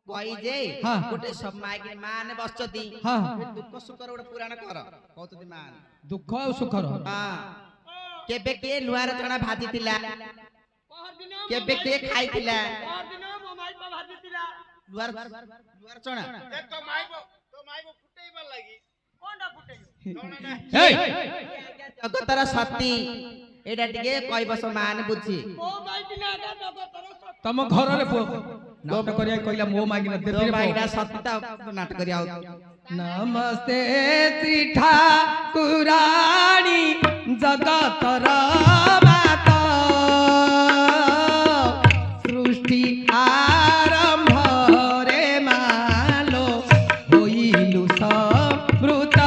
कई जे हां गोटे समय के माने बसचती हां दुख सुखर गोटे पुराण कर कहतती मान दुख और सुखर हां केबे के नुआर चना भाजी थिला केबे के खाई थिला दिन मो माई बा भाजी थिला नुआर चना तो माई बो फुटेइबा लागि कोनडा फुटेइ ए जगतर सती एडा टिके कई बस मान बुझी मो माई बिना का जगतर सती तम घर रे पुओ नाटक करिया कहला मो मागी न तो देबे माईडा सती ता नाटक करिया नमस्ते श्री ठाकुराणी जगतर माता सृष्टि आरंभ रे मालो होइलु समृत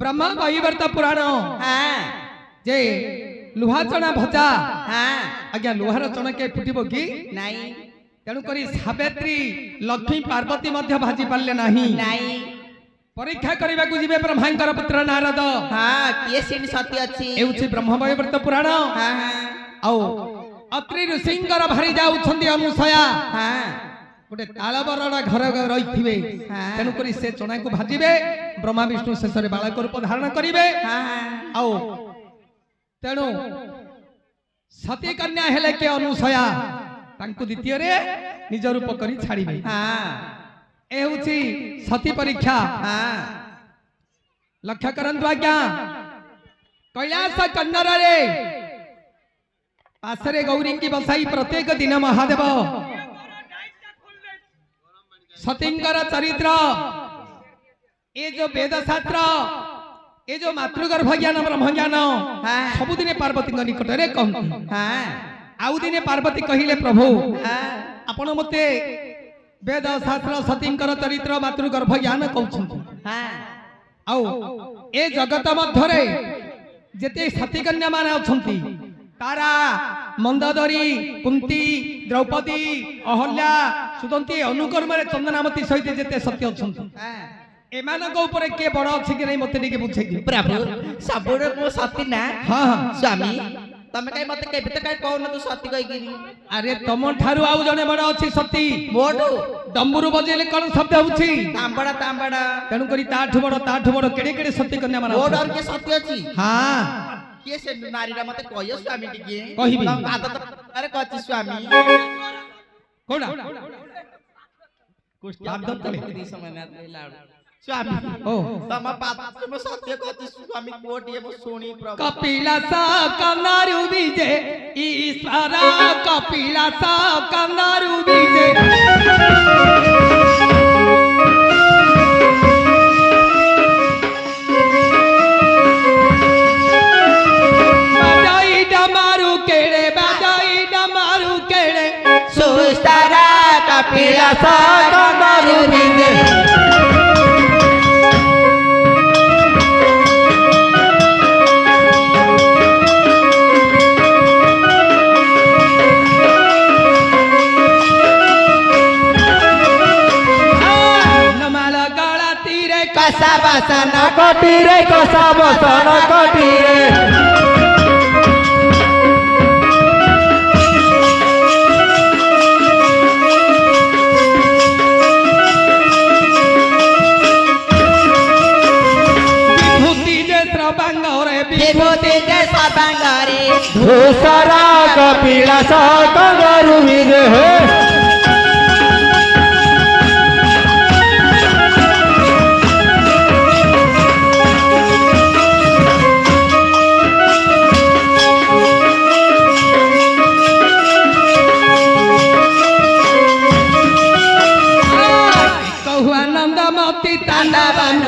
ब्रह्मा वैवर्त पुराण जे लुहा चना भजा आज्ञा लुहार चना के फुटिबो कि नाही तेणु करी सावित्री लक्ष्मी पार्वती मध्य भाजी पाले नाही नाही परीक्षा करबा को जिबे ब्रह्मांकर पुत्र नारद हां के सिन सत्य अछि एउछि ब्रह्म वैवर्त पुराण हां औ अत्रि ऋषिंकर भारी जाउछंदी अनुसया हां गोटे तालबरड़ा घर रहिथिबे तेणु करी से चना को भाजिबे ब्रह्मा विष्णु शेष रे बालक रूप धारण करिवे औ तेणु सती कन्या हेले के अनुसया तांकु द्वितीय रे निज रूप करी छाड़िबे ए होछि सती परीक्षा लक्ष्य करंतु आज्ञा कैलास कन्नर रे पासरे गौरी की बसाई प्रत्येक दिन महादेव सतींकर चरित्र ये जो वेद शास्त्र ये जो मातृगर्भ ज्ञान ब्रह्म ज्ञान सबुदिने पार्वती निकट रे कहती आउ दिने पार्वती कहिले प्रभु आपण मते वेद शास्त्र सतींकर चरित्र मातृगर्भ ज्ञान कहउछंती आउ ए जगत मध्यरे जेते सती कन्या माने अछंती तारा मंदोदरी कुंती द्रौपदी अहल्या सुदंती अनुकर्म रे चंदनामती सहित जेते सत्य अछंती एमानक ऊपर के बड़ अछि कि नै मते टिके बुझै कि प्रभु सबुरे को सती ना हां स्वामी तमे काई मते के भीतर काई कहन तू सती कहि गिरी अरे तम ठारू आउ जने बड़ अछि सती मोडू डंबुरु बजेले कोन शब्द होछि तांबड़ा तेनु करी ताठु बड़ केडे केडे सती कन्या माने मोड और के सती अछि हां के से नारीरा मते कहियो स्वामी टिके कहिबी आदत अरे कहछि स्वामी कोना कुछ आदत तले समय ना लाउ स्वामी ओ तम बात में सत्य कहछि स्वामी कोट ये सुनी प्रभु कपिलास कनारु बीजे ईश्वर कपिलास कनारु बीजे बाजाई डमारू केड़े सुस्तारा कपिलास कनारु बीजे कसा बसन कटीरे कसा बसन कटीरे ସାରା କପିଳାସ କଙ୍ଗରୁ ବିଜେ ହେ तांडवन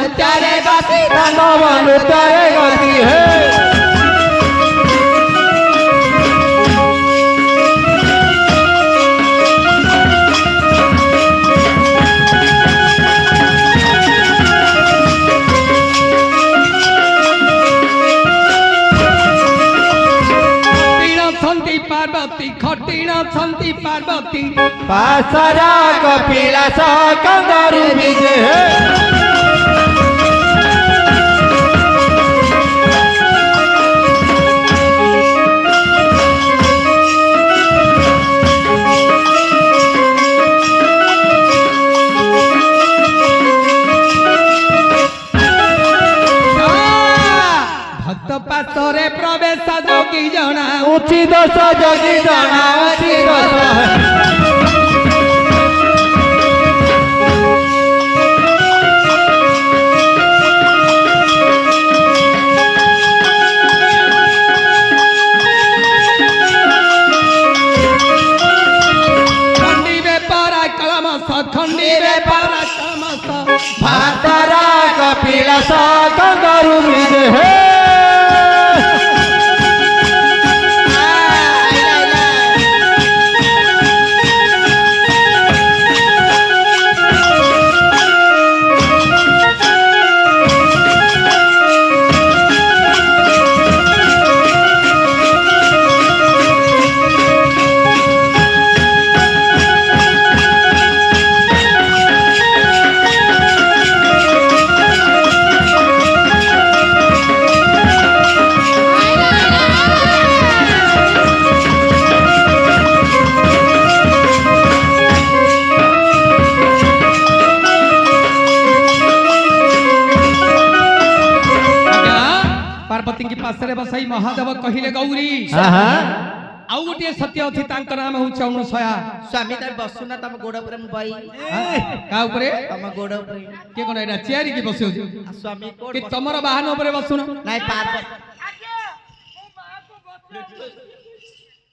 तारे गाती है पार्वती खटीण छंती पार्वती पासरा कपिलास कंगारू विजय है पासरे प्रवेश जोगी जना उठी दस जोगी जना उठी खंडी बेपारा कलमस खंडी बेपारा कलमस भातरा कपिलास कंगारू विजय है पासरे बसाई महादेव कहिले गौरी आउ गोटे सत्य अछि तांकर नाम होछ अनुसया स्वामी तार बसुना तम गोड़ ऊपर मु बाई का ऊपरे तम गोड़ ऊपर के कोन एटा चेयारी की बसियो स्वामी कोड कि तमर वाहन ऊपर बसुन नाही पार्वती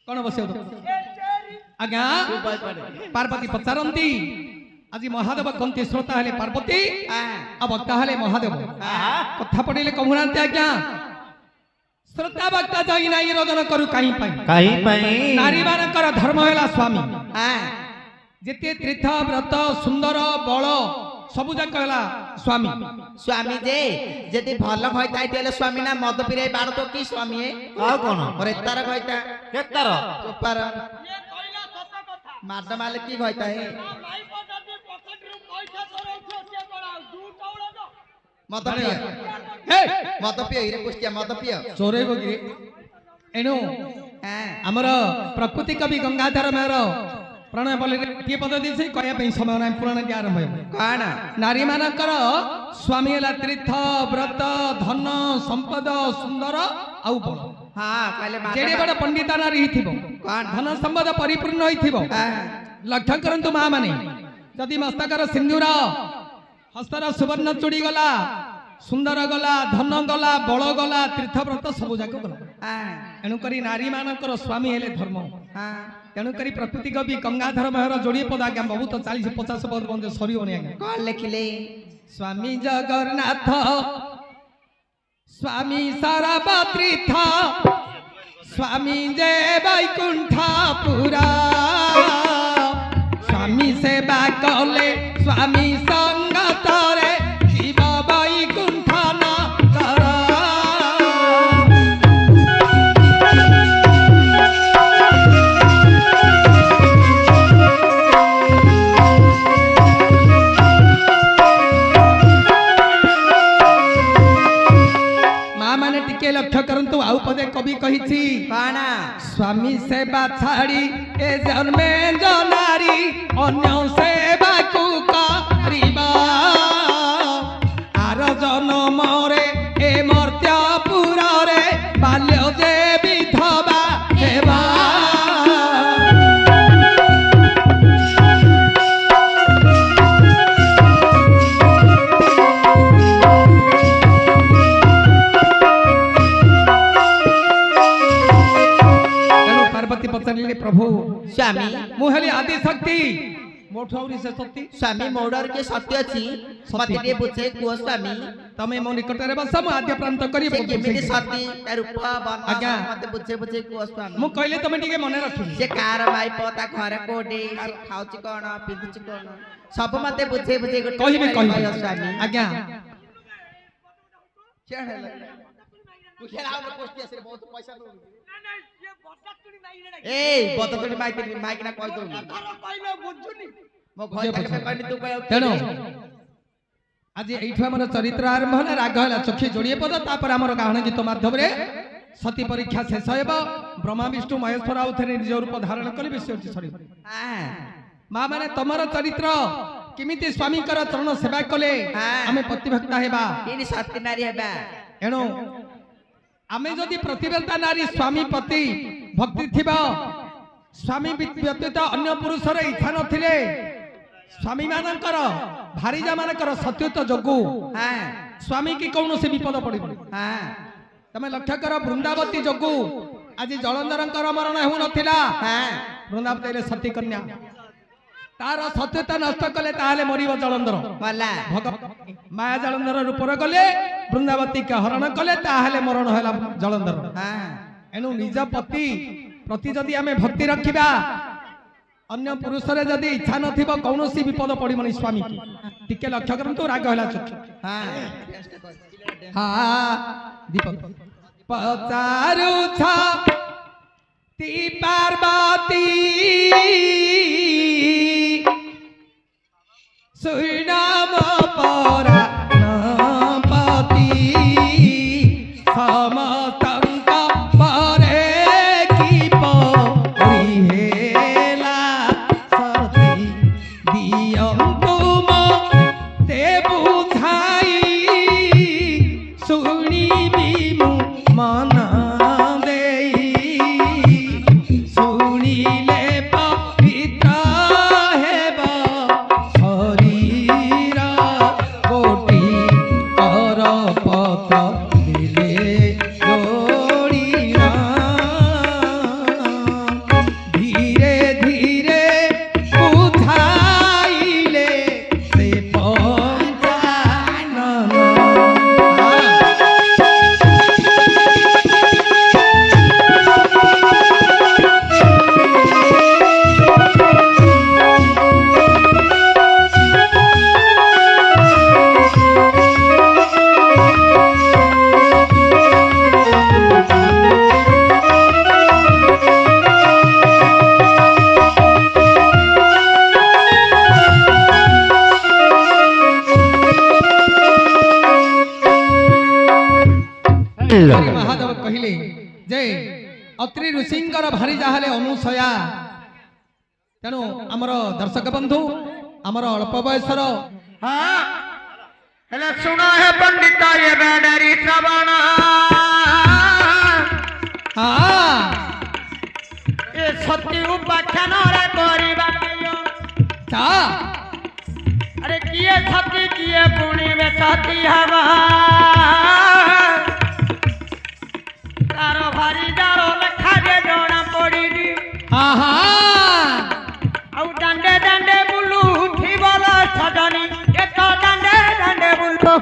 कोन बसियो आज्ञा पार्वती पचारंती आज महादेव कंती श्रोता हले पार्वती अब वक्ता हले महादेव कथा पडिले कहूनांते आज्ञा श्रोता वक्ता जाई नाही रोदन करू काई पाई नारी मानकर धर्म हैला स्वामी जेते तीर्थ व्रत सुंदर बळ सबु जाक हैला स्वामी स्वामी जे जति भल भइताइ तेले स्वामी ना मद पिराई बाड़ तो की स्वामी ए आ कोन और एतार भइता केतार ऊपर ये कइला सत्य कथा मारद माले की भइता है माई पदाती पकड़रू पैसा तोरो छोटे बड़ा दू टौड़ा दो मद पिय हे मद पिय इरे पुष्टिया मद पिय चोरे बगिरे एनु हमर प्रकृति कवि गंगाधर मेहर प्रणय बोले के पद दिसे कहया पई समय नै पुराण के आरंभ हो काण नारी मानकर स्वामी हला तीर्थ व्रत धन संपद सुंदर आउ बळ हां कहले माता जेडे बड पंडिता नारी हिथिबो धन संपद परिपूर्ण होइथिबो लक्ष्य करंतु मा माने जदि मस्तकर सिंदूर हस्तर सुवर्ण चूड़ी गला सुंदर गला धन गला बल गला तीर्थ व्रत सब जाक गला एणु करी नारी मानकर स्वामी हेले धर्म तेणु करी प्रकृति कवि गंगाधर मेहर जोड़ी पदा आज्ञा बहुत 40-50 पद बंदे सरियोनी आज्ञा कौन लिखले स्वामी जगन्नाथ स्वामी सारा तीर्थ स्वामी जय वैकुंठपुरा स्वामी सेवा कले स्वामी संगत रे शिव वैकुंठ नगर माँ माने टिके लक्ष्य करंतु आउ पदे कवि कहिछि काना स्वामी सेवा छाड़ी ए जन्मे जनारी अन्य सेवा को करिबा आर जन्म रे ए मर्त्यपुर रे बाल्य जे विधवा पार्वती पचारे प्रभु स्वामी मुहली आदि शक्ति मोठौरी से शक्ति स्वामी मोडर के सत्य अछि मते रे बुझे को स्वामी तमे मो निकट रे बस हम आद्य प्रांत करी से केमिति सती तार रूप बन आज्ञा। मते बुझे को स्वामी मु कहले तमे टिके मने रखु से कार भाई पता घर कोडे से खाउची कोन पिंदुची कोन सब मते बुझे गोटे कहिबे स्वामी आज्ञा चढ़ बुझेला हम पोस्टी आसे बहुत पैसा लो ना ना ये बरसातुनी माइले ए बततुनी माइक ना कहि दो घर कहले बुझुनी मो घर खाली कहनी तू कह तेणु आज एठु हमर चरित्र आरंभ होला राग होला चक्षु जोड़िए पद तापर हमर गाहन गीत माध्यम रे सती परीक्षा शेष हेबो ब्रह्मा विष्णु महेश्वर आउथरे निज रूप धारण करि विसर्जि सरी हां मां माने तमर चरित्र किमिति स्वामी कर चरण सेवा कले आमे प्रतिभक्ता हेबा इनी सती नारी हेबा एणु आमे जदि प्रतिभक्ता नारी स्वामी पति भक्ति थिबा स्वामी व्यतीत अन्य पुरुषर इच्छा नथिले स्वामी मानकर भारीजा मानकर सत्यत जोगु हां स्वामी की कौन से विपद पड़िबो हां तमे लक्ष्य कर वृंदावती जोगु आज जलंधरंकर मरण हेउ नथिला हां वृंदावती रे सती कन्या तार सत्यता नष्ट कले ताहले मरिबो जलंधर मला भग माया जलंधर रूपर गले वृंदावती के हरण कले ताहले मरण होला जलंधर हां एनु निज पति प्रति जदि आमे भक्ति रखिबा अन्य पुरुष रे जदि इच्छा नथिबो कौनसी विपद पड़िबनी स्वामी की टिके लक्ष्य करंतु राग होला चक्षु हां हा दीपक पचारु छ ती पार्वती सुनाम परा पति समतंक परे की परिहेला सती दियंतु ते बुझाई सुनिबि मु मन देई सुनिले पवित्र हेबा शरीर कोटि कर पत्र दिले जोड़िया धीरे धीरे बुझाइले से पंचानन महादेव कहिले जे अत्रि ऋषिंकर भारी जाहले अनुसया तेणु आमर दर्शक बंधु आमर अल्प बयसर हां हेले सुना है पंडित ये बेडरी श्रवण हाँ ए सती उपाख्यान रे करिबा ता अरे किए सती किए पुणी में सती हवा तारो भारी जारो लखा जे जोड़ा पड़ी आहा आउ डंडे डंडे बुलू उठी बोला सजनी ए तो डंडे डंडे बुलू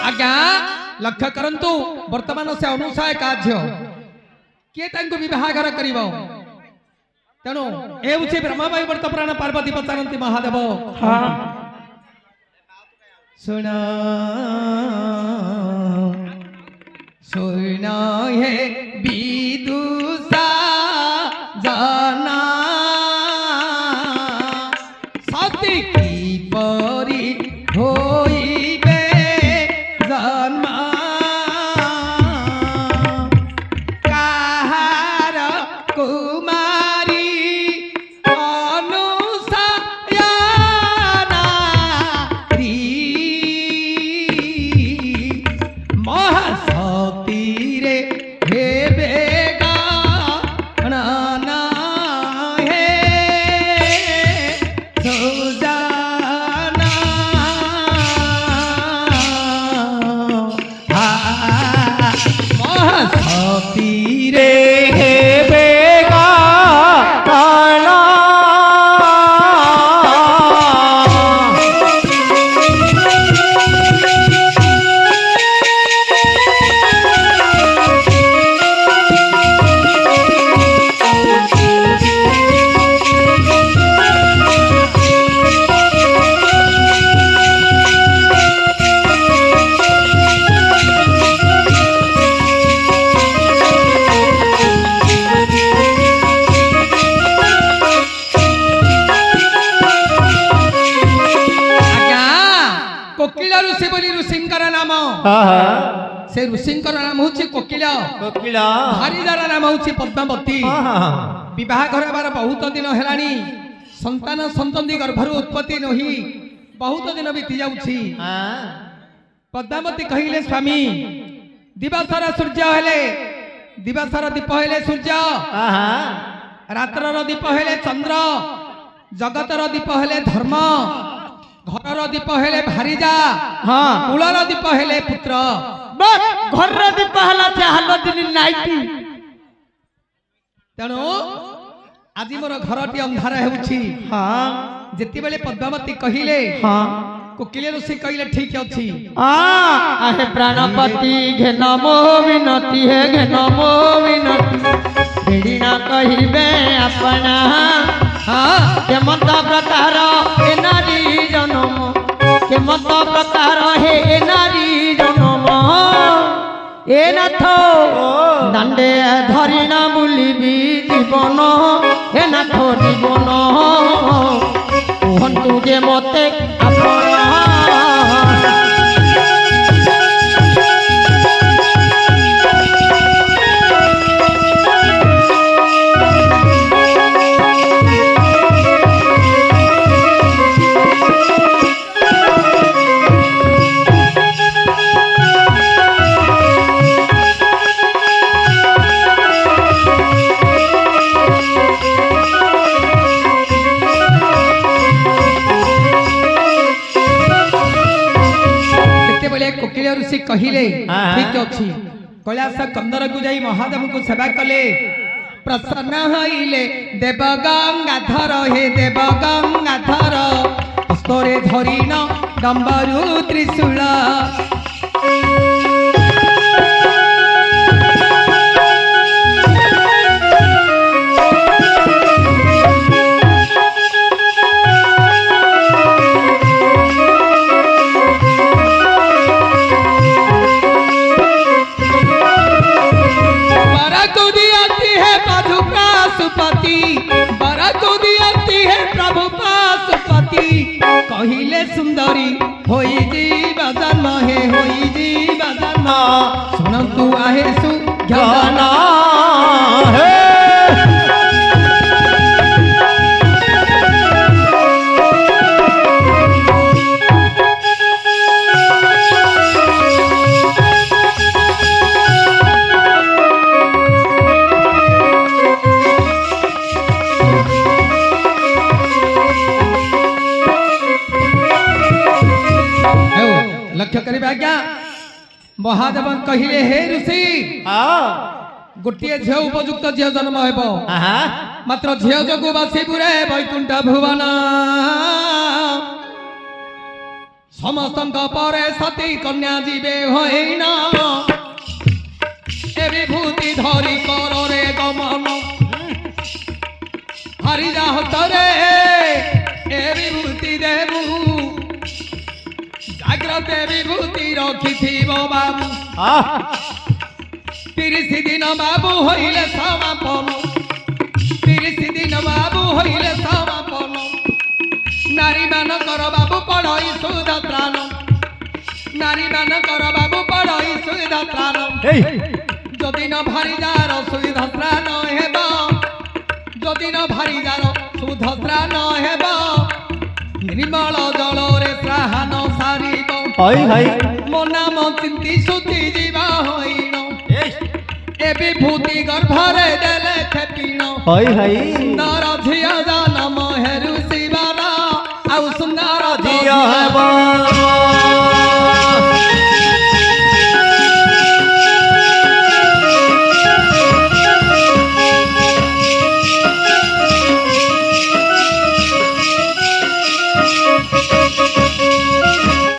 आज्ञा लक्ष्य करंतु वर्तमान से अनुसाय कार्य किए तांको विवाहघर करिबो तेणु एउचे ब्रह्मबाई वर्त प्राण पार्वती पचारंती महादेव हां सुन सुन हे विदुषा जना सती की परी होइबे जन्मा काहार कुमारी अनुसयानारी महाशक्ति रे हे से ऋषिंकर नाम होछि कोकिल कोकिल भारीदार नाम होछि पद्मावती विवाह करबार बहुत दिन हेलानी संतान संतति गर्भरु उत्पत्ति नही बहुत दिन बीती जाउछि पद्मावती कहिले स्वामी दिवासारा सूर्य हेले दिवासारा दीप हेले सूर्य रात्रर दीप हेले चंद्र जगतर दीप हेले धर्म घर दीप हेले भारीजा कूलर दीप हेले पुत्र घर दीप हला चाहल दिन नाइटी तेणु आज मोर घरटी अंधार हेउछि जेति बेले पद्मावती कहिले कोकिल ऋषि कहिले ठीक अछि आहे प्राणपति घेन मो विनती है घेन मो विनती फेरी ना कहिबे अपना केमत प्रकार ए नारी जन्म केमत प्रकार हे ए नारी जन्म ए नाथ दांडे धरिना बुलिबी जीवन हे नाथ जीवन कहतु जे मते अपना कोकिल ऋषि कहिले ठीक अछि कैलाश कंदर को जाई महादेव को सेवा कले प्रसन्न होइले देव गंगाधर हे देव गंगाधर हस्तरे धरिन डंबरु त्रिशूल कहिले सुंदरी होई जीवा जन्म हे होई जीवा जन्म सुनंतु आहे सु ज्ञान हे लक्ष्य करिबा आज्ञा महादेव कहिले हे ऋषि गोटे झील उपयुक्त झील जन्म हेबो मात्र झील जगु बासीपुरे वैकुंठ भुवन समस्त परे सती कन्या जीवे होइन ए विभूति धरी कर रे गमन हरि जाहतरे ए विभूति देबु जाग्रते विभूति रखी बाबू 30 दिन बाबू होइले समापन 30 दिन बाबू होइले समापन नारी मानकर बाबू पढ़ई सुदत्रान नारी मानकर बाबू पढ़ई सुदत्रान जदि न भारीदार सुदत्रान हेबा जदि न भारीदार सुदत्रान हेबा निर्मल जल रे त्राहन सारिब मो नाम चिंती सुती जीवा होइन ए विभूति गर्भरे देले खेपिन सुंदर झिया जानम